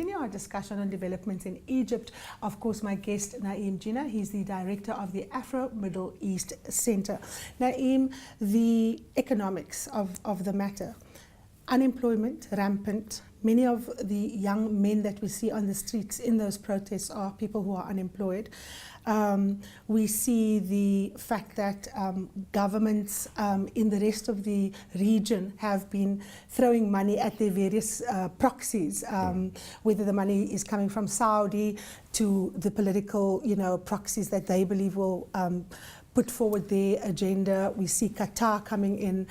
continue our discussion on developments in Egypt. Of course, my guest, Naeem Jinnah, he's the director of the Afro-Middle East Center. Naeem, the economics of the matter. Unemployment rampant. Many of the young men that we see on the streets in those protests are people who are unemployed. We see the fact that governments in the rest of the region have been throwing money at their various proxies, whether the money is coming from Saudi to the political, proxies that they believe will put forward their agenda. We see Qatar coming in.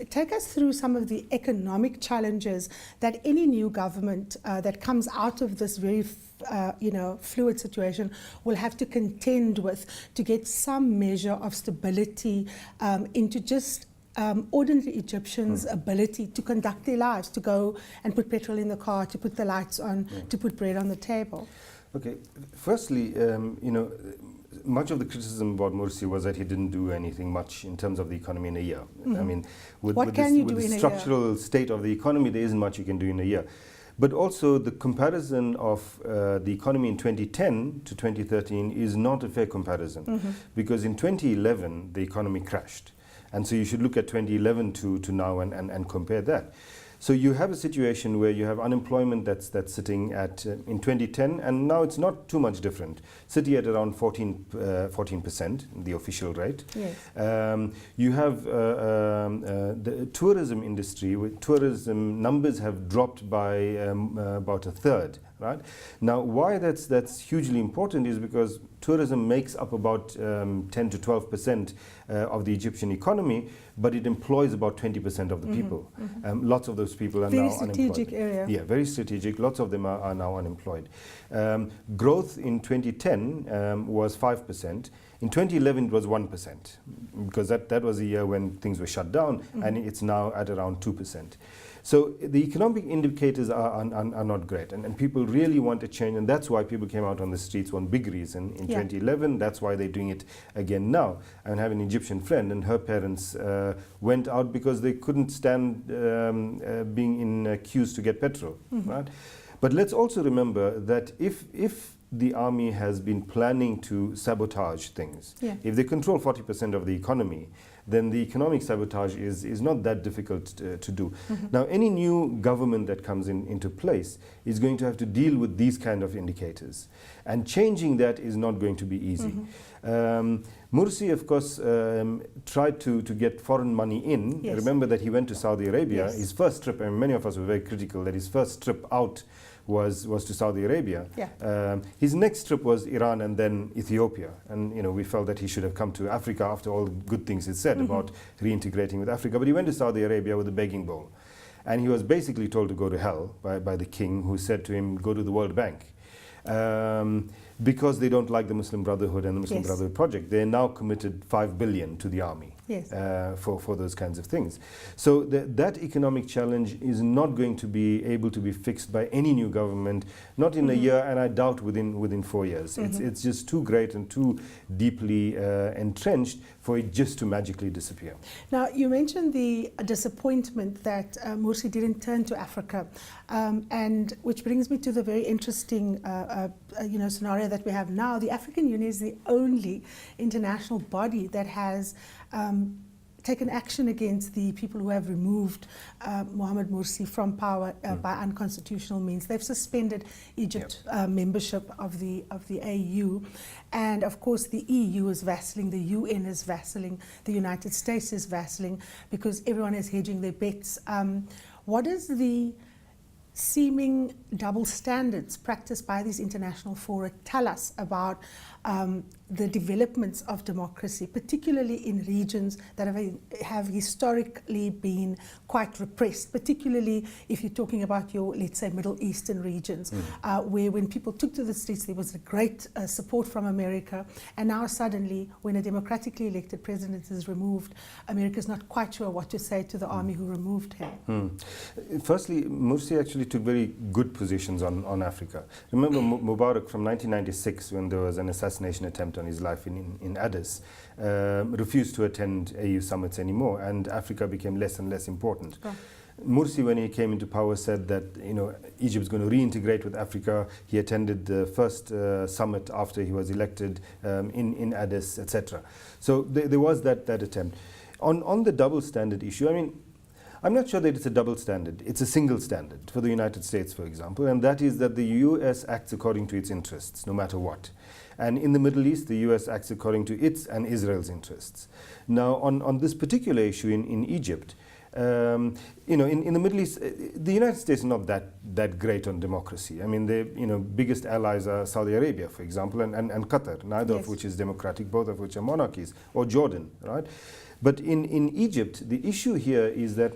Take us through some of the economic challenges that any new government that comes out of this very fluid situation will have to contend with to get some measure of stability into just ordinary Egyptians' ability to conduct their lives, to go and put petrol in the car, to put the lights on, to put bread on the table. Okay, firstly, much of the criticism about Mursi was that he didn't do anything much in terms of the economy in a year. I mean, with the structural state of the economy, there isn't much you can do in a year. But also the comparison of the economy in 2010 to 2013 is not a fair comparison, because in 2011 the economy crashed, and so you should look at 2011 to now and compare that. So you have a situation where you have unemployment that's sitting at in 2010, and now it's not too much different. City at around 14%, the official rate. Yes. You have the tourism industry. With tourism numbers have dropped by about a third. Right? Now, why that's hugely important is because tourism makes up about 10 to 12% of the Egyptian economy, but it employs about 20% of the people. Lots of those people are now unemployed. Very strategic area. Yeah, very strategic. Lots of them are now unemployed. Growth in 2010 was 5%. In 2011, it was 1%, because that was a year when things were shut down, and it's now at around 2%. So the economic indicators are not great, and people really want a change, and that's why people came out on the streets. One big reason in 2011, that's why they're doing it again now. I have an Egyptian friend, and her parents went out because they couldn't stand being in queues to get petrol. Right? But let's also remember that if the army has been planning to sabotage things, if they control 40% of the economy, then the economic sabotage is not that difficult to do. Now, any new government that comes into place is going to have to deal with these kind of indicators. And changing that is not going to be easy. Mursi, of course, tried to get foreign money in. Yes. Remember that he went to Saudi Arabia. Yes. His first trip, and many of us were very critical that his first trip out was to Saudi Arabia. Yeah. His next trip was Iran and then Ethiopia, and we felt that he should have come to Africa after all the good things he said about reintegrating with Africa. But he went to Saudi Arabia with a begging bowl, and he was basically told to go to hell by the king, who said to him, "Go to the World Bank." Because they don't like the Muslim Brotherhood and the Muslim Brotherhood project. They now committed 5 billion to the army. Yes. For those kinds of things. So that economic challenge is not going to be able to be fixed by any new government, not in a year, and I doubt within 4 years. It's just too great and too deeply entrenched for it just to magically disappear. Now, you mentioned the disappointment that Mursi didn't turn to Africa, and which brings me to the very interesting scenario that we have now. The African Union is the only international body that has taken action against the people who have removed Mohamed Mursi from power by unconstitutional means. They've suspended Egypt's membership of the AU, and of course the EU is vacillating, the UN is vacillating, the United States is vacillating, because everyone is hedging their bets. What is the seeming double standards practiced by these international fora tell us about the developments of democracy, particularly in regions that have historically been quite repressed, particularly if you're talking about your, let's say, Middle Eastern regions, where when people took to the streets, there was a great support from America, and now suddenly, when a democratically elected president is removed, America's not quite sure what to say to the army who removed him. Firstly, Mursi actually took very good positions on Africa. Remember Mubarak from 1996, when there was an assassination attempt on his life in Addis, refused to attend AU summits anymore, and Africa became less and less important. Mursi, when he came into power, said that Egypt is going to reintegrate with Africa. He attended the first summit after he was elected in Addis, etc. So there was that attempt. On the double standard issue, I mean, I'm not sure that it's a double standard. It's a single standard for the United States, for example, and that is that the US acts according to its interests, no matter what. And in the Middle East, the US acts according to its and Israel's interests. Now, on this particular issue in Egypt, in the Middle East, the United States is not that great on democracy. I mean, the biggest allies are Saudi Arabia, for example, and Qatar, neither of which is democratic, both of which are monarchies, or Jordan, right? But in Egypt, the issue here is that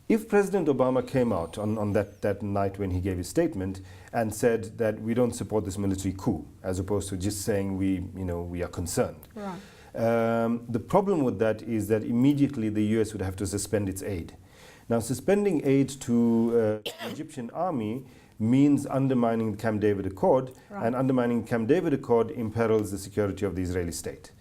if President Obama came out on that night when he gave his statement and said that we don't support this military coup, as opposed to just saying we are concerned. Right. The problem with that is that immediately the US would have to suspend its aid. Now, suspending aid to the Egyptian army means undermining the Camp David Accord, right. And undermining the Camp David Accord imperils the security of the Israeli state.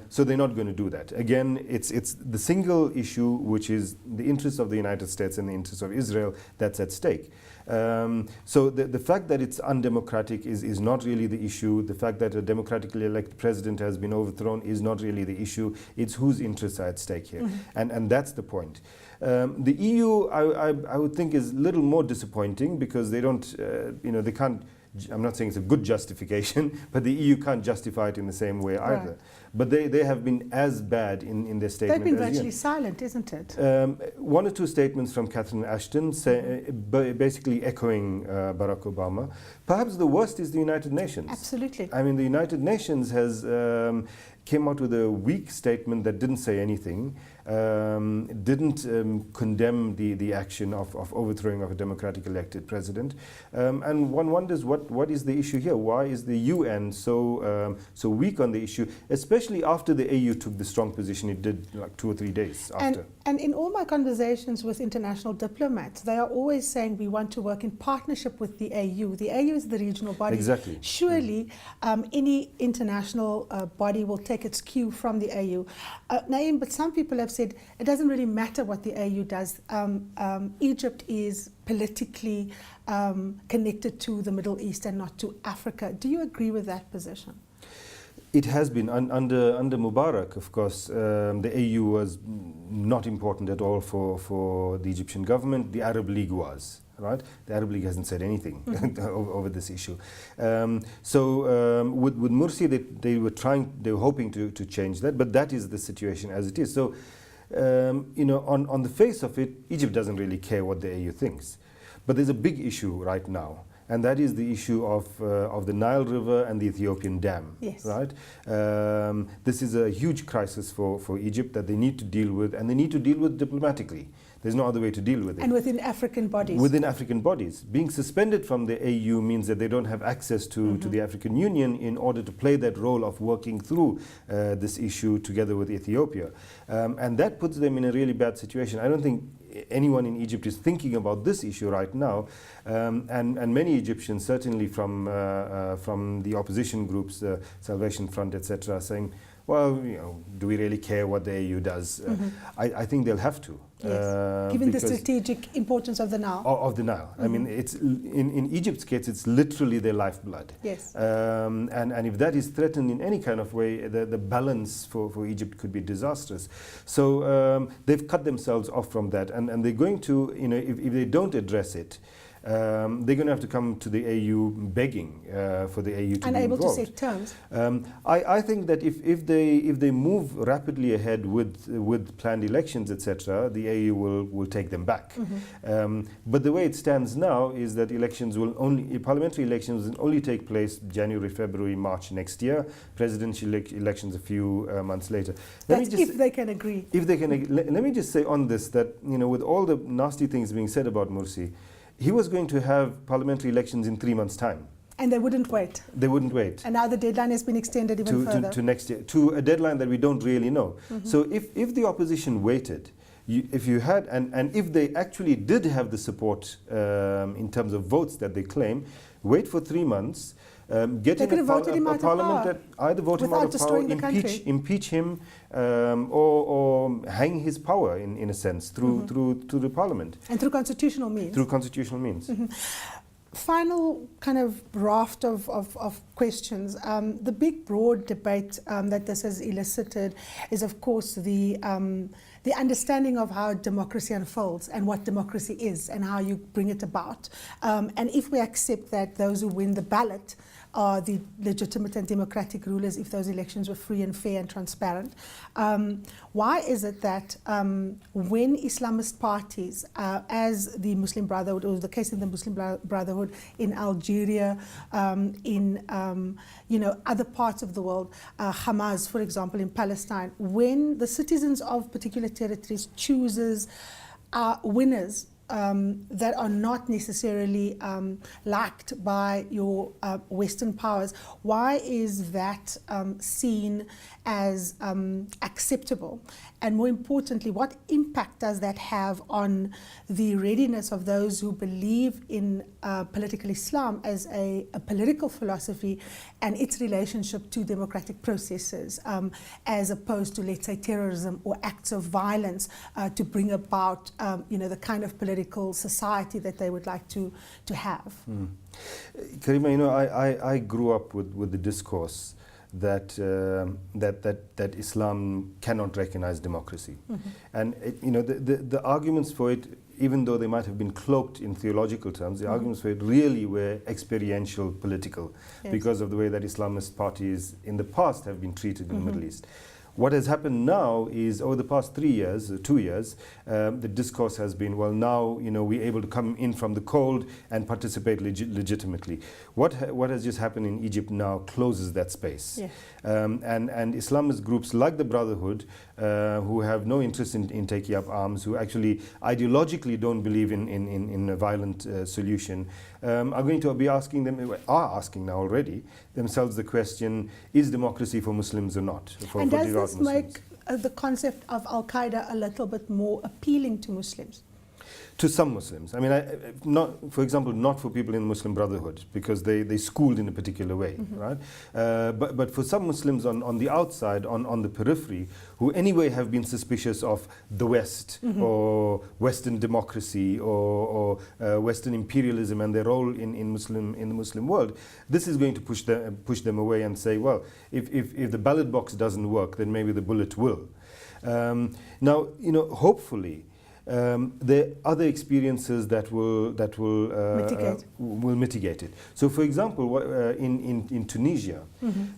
So they're not going to do that. Again, it's the single issue, which is the interests of the United States and the interests of Israel, that's at stake. So the fact that it's undemocratic is not really the issue. The fact that a democratically elected president has been overthrown is not really the issue. It's whose interests are at stake here. Mm-hmm. And that's the point. The EU, I would think, is a little more disappointing because they don't, they can't. I'm not saying it's a good justification, but the EU can't justify it in the same way either. Right. But they have been as bad in their statement. They've been virtually silent, isn't it? One or two statements from Catherine Ashton basically echoing Barack Obama. Perhaps the worst is the United Nations. Absolutely. I mean, the United Nations has came out with a weak statement that didn't say anything, didn't condemn the action of overthrowing of a democratic elected president. And one wonders what is the issue here? Why is the UN so weak on the issue, especially after the AU took the strong position it did like 2 or 3 days after? And in all my conversations with international diplomats, they are always saying we want to work in partnership with the AU. The AU is the regional body. Exactly. Surely any international body will take its cue from the AU. Naeem, but some people have said it doesn't really matter what the AU does. Egypt is politically connected to the Middle East and not to Africa. Do you agree with that position? It has been under Mubarak, of course. The AU was not important at all for the Egyptian government. The Arab League was. Right, the Arab League hasn't said anything over this issue. With Mursi, they were hoping to change that, but that is the situation as it is. So, on the face of it, Egypt doesn't really care what the AU thinks, but there's a big issue right now. And that is the issue of the Nile River and the Ethiopian dam. Yes. Right? This is a huge crisis for Egypt that they need to deal with, and they need to deal with diplomatically. There's no other way to deal with it. And within African bodies. Within African bodies. Being suspended from the AU means that they don't have access to the African Union in order to play that role of working through this issue together with Ethiopia. And that puts them in a really bad situation. I don't think anyone in Egypt is thinking about this issue right now. And many Egyptians, certainly from the opposition groups, Salvation Front, etc., saying, well, do we really care what the AU does? I think they'll have to. Yes. Given the strategic importance of the Nile. Of the Nile. I mean, it's in Egypt's case, it's literally their lifeblood. Yes. And if that is threatened in any kind of way, the balance for Egypt could be disastrous. So they've cut themselves off from that, and they're going to, if they don't address it, they're going to have to come to the AU begging for the AU to be unable involved. to set terms. I think that if they move rapidly ahead with planned elections, etc., the AU will take them back. But the way it stands now is that parliamentary elections will only take place January, February, March next year. Presidential elections a few months later. If they can agree. If they can, let me just say on this that with all the nasty things being said about Mursi, he was going to have parliamentary elections in 3 months' time. And they wouldn't wait. They wouldn't wait. And now the deadline has been extended even further. To next year, to a deadline that we don't really know. So if the opposition waited if you had, and if they actually did have the support in terms of votes that they claim, wait for 3 months, get They could have voted him out of parliament power that either vote him without out of power, destroying the country. impeach him, or hang his power in a sense through the parliament. And through constitutional means. Through constitutional means. Final kind of raft of questions. The big, broad debate that this has elicited is, of course, the understanding of how democracy unfolds and what democracy is and how you bring it about. And if we accept that those who win the ballot are the legitimate and democratic rulers, if those elections were free and fair and transparent, why is it that when Islamist parties, as the Muslim Brotherhood, or the case in the Muslim Brotherhood in Algeria, in other parts of the world, Hamas, for example, in Palestine, when the citizens of particular territories chooses winners that are not necessarily liked by your Western powers, why is that seen as acceptable? And more importantly, what impact does that have on the readiness of those who believe in political Islam as a political philosophy and its relationship to democratic processes, as opposed to, let's say, terrorism or acts of violence to bring about the kind of political society that they would like to have? Karima, I grew up with the discourse that Islam cannot recognize democracy, and the arguments for it, even though they might have been cloaked in theological terms, the arguments for it really were experiential, political, because of the way that Islamist parties in the past have been treated in the Middle East. What has happened now is, over the past 3 years, 2 years, the discourse has been, well, now we're able to come in from the cold and participate legitimately. What has just happened in Egypt now closes that space. Yeah. And Islamist groups like the Brotherhood, who have no interest in taking up arms, who actually ideologically don't believe in a violent solution, are going to be asking now already themselves the question, is democracy for Muslims or not? And does this make the concept of Al-Qaeda a little bit more appealing to Muslims? To some Muslims. I mean, for example, not for people in the Muslim Brotherhood, because they schooled in a particular way, right? But for some Muslims on the outside, on the periphery, who anyway have been suspicious of the West, or Western democracy, or Western imperialism and their role in the Muslim world, this is going to push them away and say, well, if the ballot box doesn't work, then maybe the bullet will. Now, hopefully, there are other experiences that will mitigate it. So, for example, in Tunisia,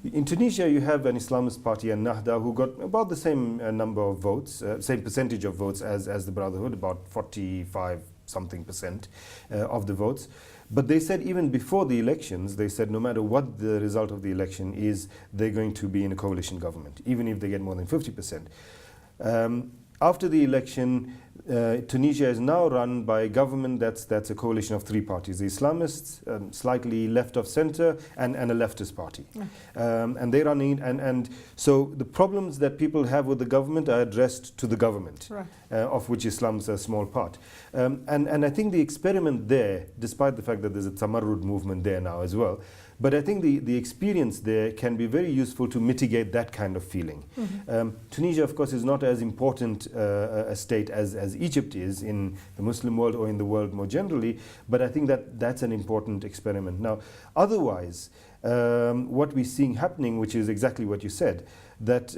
in Tunisia you have an Islamist party, Ennahda, who got about the same number of votes, same percentage of votes as the Brotherhood, about 45-something% of the votes. But they said even before the elections, they said no matter what the result of the election is, they're going to be in a coalition government, even if they get more than 50%. After the election, Tunisia is now run by a government that's a coalition of 3 parties: the Islamists, slightly left of center, and a leftist party. And they're running, and so the problems that people have with the government are addressed to the government, right. Of which Islam is a small part. And I think the experiment there, despite the fact that there's a Tamarrud movement there now as well, but I think the experience there can be very useful to mitigate that kind of feeling. Tunisia, of course, is not as important a state as Egypt is in the Muslim world or in the world more generally, but I think that's an important experiment. Now, otherwise, what we're seeing happening, which is exactly what you said, that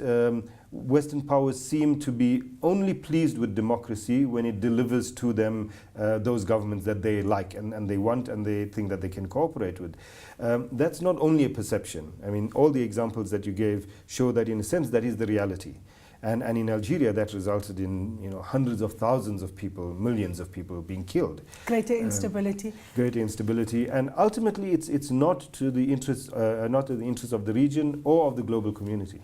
Western powers seem to be only pleased with democracy when it delivers to them those governments that they like and they want and they think that they can cooperate with. That's not only a perception. I mean, all the examples that you gave show that in a sense that is the reality. And in Algeria, that resulted in hundreds of thousands of people, millions of people being killed. Greater instability. Greater instability, and ultimately, it's not to the interest, not to the interest of the region or of the global community.